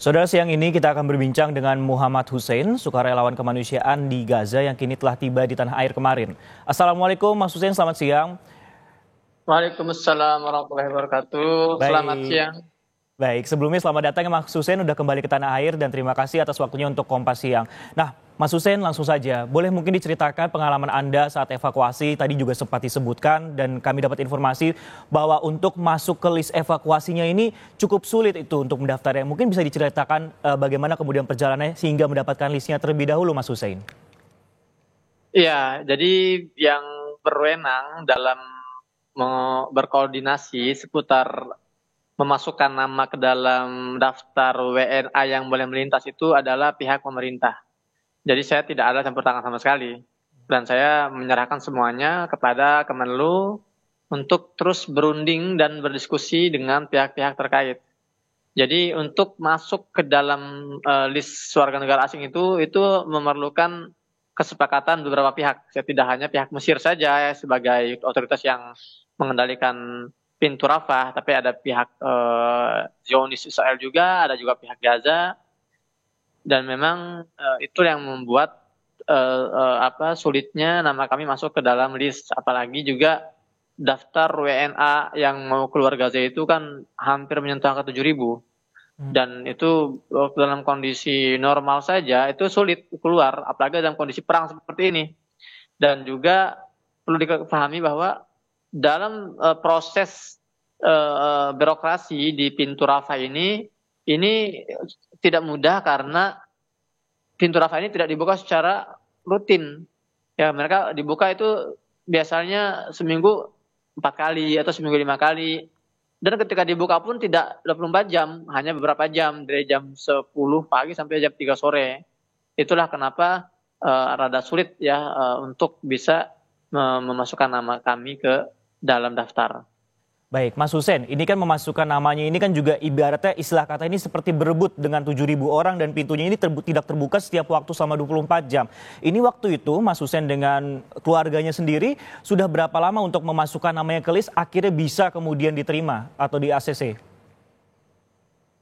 Saudara, siang ini kita akan berbincang dengan Muhammad Hussein, sukarelawan kemanusiaan di Gaza yang kini telah tiba di tanah air kemarin. Assalamualaikum Mas Hussein, selamat siang. Waalaikumsalam warahmatullahi wabarakatuh. Selamat Baik, siang. baik. Sebelumnya selamat datang ya Mas Hussein, udah kembali ke tanah air dan terima kasih atas waktunya untuk Kompas Siang. Nah, Mas Hussein langsung saja, boleh mungkin diceritakan pengalaman Anda saat evakuasi, tadi juga sempat disebutkan dan kami dapat informasi bahwa untuk masuk ke list evakuasinya ini cukup sulit itu untuk mendaftarnya. Mungkin bisa diceritakan bagaimana kemudian perjalanannya sehingga mendapatkan listnya terlebih dahulu Mas Hussein. Ya, jadi yang berwenang dalam berkoordinasi seputar memasukkan nama ke dalam daftar WNA yang boleh melintas itu adalah pihak pemerintah. Jadi saya tidak ada campur tangan sama sekali. Dan saya menyerahkan semuanya kepada Kemenlu untuk terus berunding dan berdiskusi dengan pihak-pihak terkait. Jadi untuk masuk ke dalam list warga negara asing itu memerlukan kesepakatan beberapa pihak. Saya tidak hanya pihak Mesir saja sebagai otoritas yang mengendalikan pintu Rafah, tapi ada pihak Zionis Israel juga, ada juga pihak Gaza, dan memang itu yang membuat sulitnya nama kami masuk ke dalam list, apalagi juga daftar WNA yang mau keluar Gaza itu kan hampir menyentuh angka 7.000. Dan itu dalam kondisi normal saja itu sulit keluar, apalagi dalam kondisi perang seperti ini. Dan juga perlu dipahami bahwa dalam proses birokrasi di pintu Rafah ini tidak mudah karena pintu Rafah ini tidak dibuka secara rutin. Ya, mereka dibuka itu biasanya seminggu 4 kali atau seminggu 5 kali. Dan ketika dibuka pun tidak 24 jam, hanya beberapa jam, dari jam 10 pagi sampai jam 3 sore. Itulah kenapa rada sulit ya untuk bisa memasukkan nama kami ke dalam daftar. Baik, Mas Hussein, ini kan memasukkan namanya ini kan juga ibaratnya istilah kata ini seperti berebut dengan 7.000 orang dan pintunya ini tidak terbuka setiap waktu selama 24 jam. Ini waktu itu Mas Hussein dengan keluarganya sendiri sudah berapa lama untuk memasukkan namanya ke list akhirnya bisa kemudian diterima atau di ACC?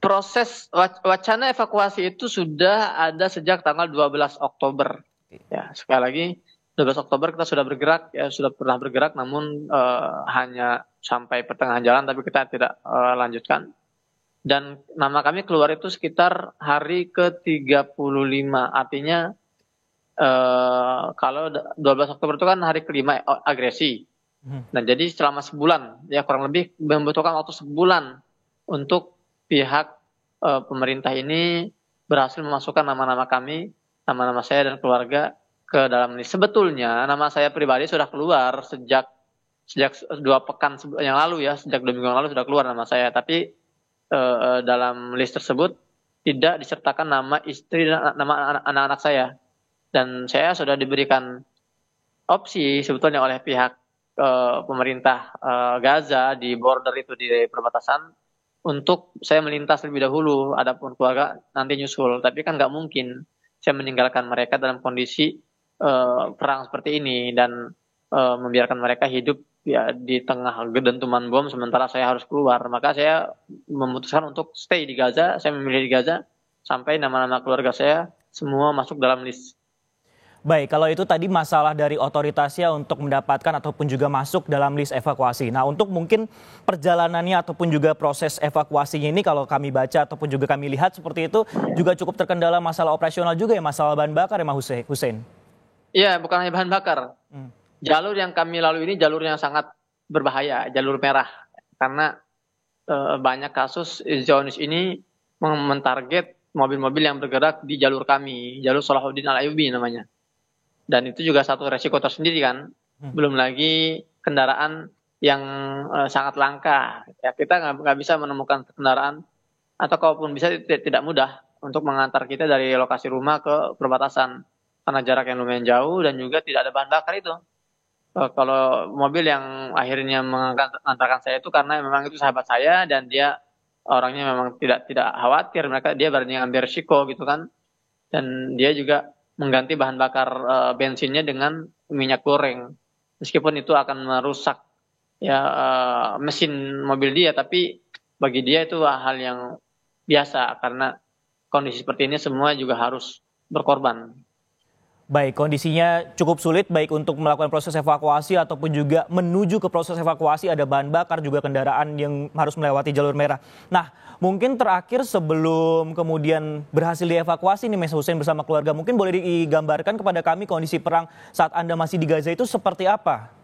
Proses wacana evakuasi itu sudah ada sejak tanggal 12 Oktober. Ya, sekali lagi 12 Oktober kita sudah bergerak, ya sudah pernah bergerak, namun hanya sampai pertengahan jalan, tapi kita tidak lanjutkan. Dan nama kami keluar itu sekitar hari ke-35, artinya kalau 12 Oktober itu kan hari kelima agresi. Nah, jadi selama sebulan, ya kurang lebih membutuhkan waktu sebulan untuk pihak pemerintah ini berhasil memasukkan nama-nama kami, nama-nama saya dan keluarga ke dalam list. Sebetulnya nama saya pribadi sudah keluar sejak 2 pekan yang lalu ya, sejak 2 minggu yang lalu sudah keluar nama saya. Tapi dalam list tersebut tidak disertakan nama istri dan nama anak-anak saya. Dan saya sudah diberikan opsi sebetulnya oleh pihak pemerintah Gaza di border itu, di perbatasan, untuk saya melintas lebih dahulu, adapun keluarga nanti nyusul. Tapi kan nggak mungkin saya meninggalkan mereka dalam kondisi perang seperti ini dan membiarkan mereka hidup ya di tengah gedentuman bom sementara saya harus keluar. Maka saya memutuskan untuk stay di Gaza. Saya memilih di Gaza sampai nama-nama keluarga saya semua masuk dalam list. Baik, kalau itu tadi masalah dari otoritasnya untuk mendapatkan ataupun juga masuk dalam list evakuasi. Nah, untuk mungkin perjalanannya ataupun juga proses evakuasinya ini kalau kami baca ataupun juga kami lihat seperti itu juga cukup terkendala masalah operasional juga ya, masalah bahan bakar ya Mas Hussein? Iya, bukan hanya bahan bakar. Jalur yang kami lalui ini jalur yang sangat berbahaya, jalur merah. Karena banyak kasus Zionis ini mentarget mobil-mobil yang bergerak di jalur kami, jalur Salahuddin Al-Ayyubi namanya. Dan itu juga satu resiko tersendiri kan. Belum lagi kendaraan yang sangat langka. Ya, kita nggak bisa menemukan kendaraan, atau kalaupun bisa tidak mudah untuk mengantar kita dari lokasi rumah ke perbatasan. Karena jarak yang lumayan jauh dan juga tidak ada bahan bakar itu. Kalau mobil yang akhirnya mengantarkan saya itu karena memang itu sahabat saya dan dia orangnya memang tidak khawatir, dia berani ambil risiko gitu kan. Dan dia juga mengganti bahan bakar bensinnya dengan minyak goreng, meskipun itu akan merusak ya mesin mobil dia, tapi bagi dia itu hal yang biasa karena kondisi seperti ini semua juga harus berkorban. Baik, kondisinya cukup sulit baik untuk melakukan proses evakuasi ataupun juga menuju ke proses evakuasi, ada bahan bakar juga kendaraan yang harus melewati jalur merah. Nah, mungkin terakhir sebelum kemudian berhasil dievakuasi nih Mas Hussein bersama keluarga, mungkin boleh digambarkan kepada kami kondisi perang saat Anda masih di Gaza itu seperti apa?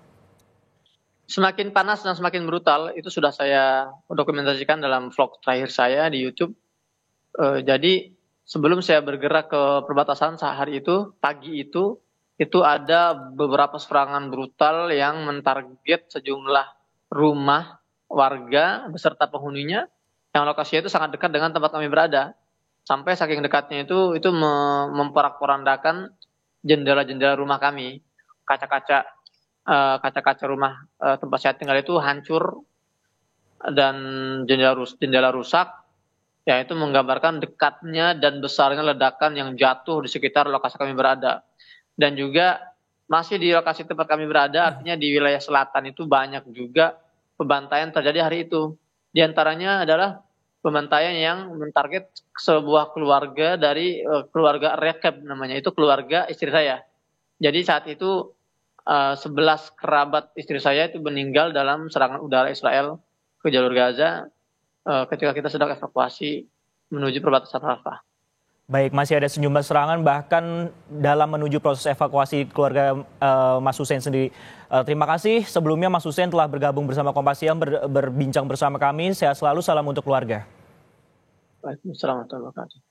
Semakin panas dan semakin brutal, itu sudah saya dokumentasikan dalam vlog terakhir saya di YouTube. Jadi sebelum saya bergerak ke perbatasan sehari itu, pagi itu ada beberapa serangan brutal yang mentarget sejumlah rumah warga beserta penghuninya yang lokasinya itu sangat dekat dengan tempat kami berada. Sampai saking dekatnya itu memporak-porandakan jendela-jendela rumah kami. Kaca-kaca rumah tempat saya tinggal itu hancur dan jendela rusak. Ya, itu menggambarkan dekatnya dan besarnya ledakan yang jatuh di sekitar lokasi kami berada. Dan juga masih di lokasi tempat kami berada, artinya di wilayah selatan itu banyak juga pembantaian terjadi hari itu. Di antaranya adalah pembantaian yang mentarget sebuah keluarga dari keluarga Rekeb namanya, itu keluarga istri saya. Jadi saat itu 11 kerabat istri saya itu meninggal dalam serangan udara Israel ke jalur Gaza ketika kita sedang evakuasi menuju perbatasan Rafah. Baik, masih ada sejumlah serangan bahkan dalam menuju proses evakuasi keluarga Mas Hussein sendiri. Terima kasih sebelumnya Mas Hussein telah bergabung bersama Kompas Siang, berbincang bersama kami. Sehat selalu, salam untuk keluarga. Waalaikumsalam warahmatullahi wabarakatuh.